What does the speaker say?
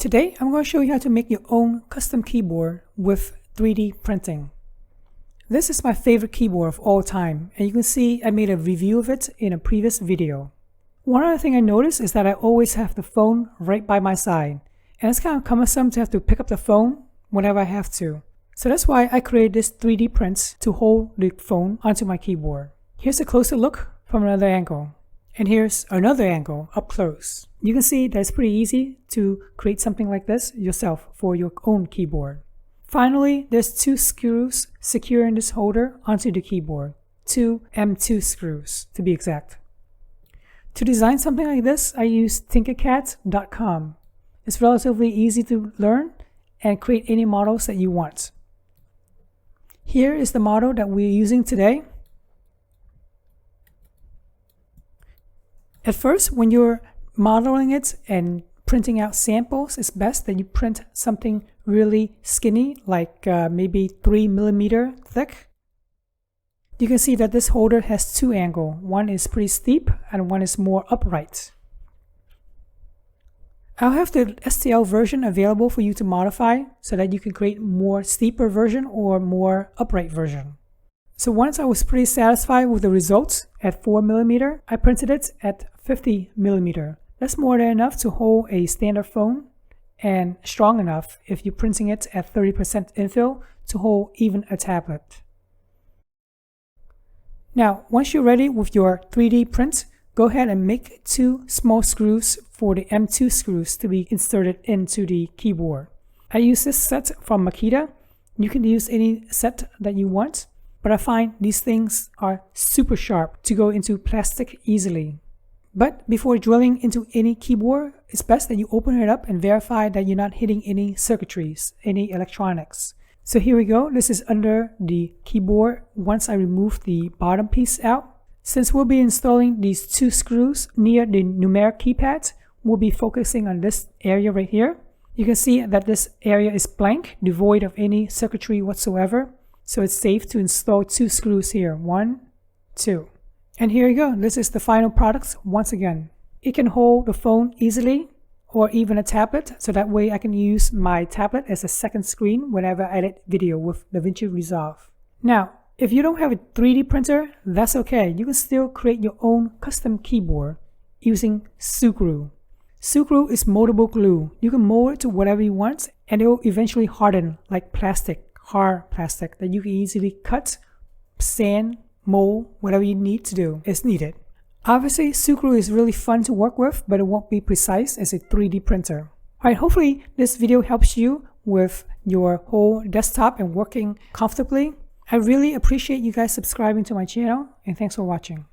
Today, I'm going to show you how to make your own custom keyboard with 3D printing. This is my favorite keyboard of all time, and you can see I made a review of it in a previous video. One other thing I noticed is that I always have the phone right by my side, and it's kind of cumbersome to have to pick up the phone whenever I have to. So that's why I created this 3D print to hold the phone onto my keyboard. Here's a closer look from another angle. And here's another angle up close. You can see that it's pretty easy to create something like this yourself for your own keyboard. Finally, there's 2 screws securing this holder onto the keyboard. 2 M2 screws to be exact. To design something like this, I use Tinkercad.com. It's relatively easy to learn and create any models that you want. Here is the model that we're using today. At first, when you're modeling it and printing out samples, it's best that you print something really skinny, like maybe 3mm thick. You can see that this holder has 2 angles. One is pretty steep and one is more upright. I'll have the STL version available for you to modify so that you can create more steeper version or more upright version. So once I was pretty satisfied with the results at 4mm, I printed it at 50mm. That's more than enough to hold a standard phone and strong enough if you're printing it at 30% infill to hold even a tablet. Now, once you're ready with your 3D print, go ahead and make 2 small screws for the M2 screws to be inserted into the keyboard. I use this set from Makita. You can use any set that you want, but I find these things are super sharp to go into plastic easily. But before drilling into any keyboard, it's best that you open it up and verify that you're not hitting any circuitries, any electronics. So here we go. This is under the keyboard once I remove the bottom piece out. Since we'll be installing these 2 screws near the numeric keypad, we'll be focusing on this area right here. You can see that this area is blank, devoid of any circuitry whatsoever. So it's safe to install 2 screws here. 1, 2. And here you go. This is the final product once again. It can hold the phone easily or even a tablet. So that way I can use my tablet as a second screen whenever I edit video with DaVinci Resolve. Now, if you don't have a 3D printer, that's okay. You can still create your own custom keyboard using Sucru. Sucru is moldable glue. You can mold it to whatever you want and it will eventually harden like plastic. Hard plastic that you can easily cut, sand, mold, whatever you need to do is needed. Obviously, Sucru is really fun to work with, but it won't be precise as a 3D printer. Alright, hopefully this video helps you with your whole desktop and working comfortably. I really appreciate you guys subscribing to my channel, and thanks for watching.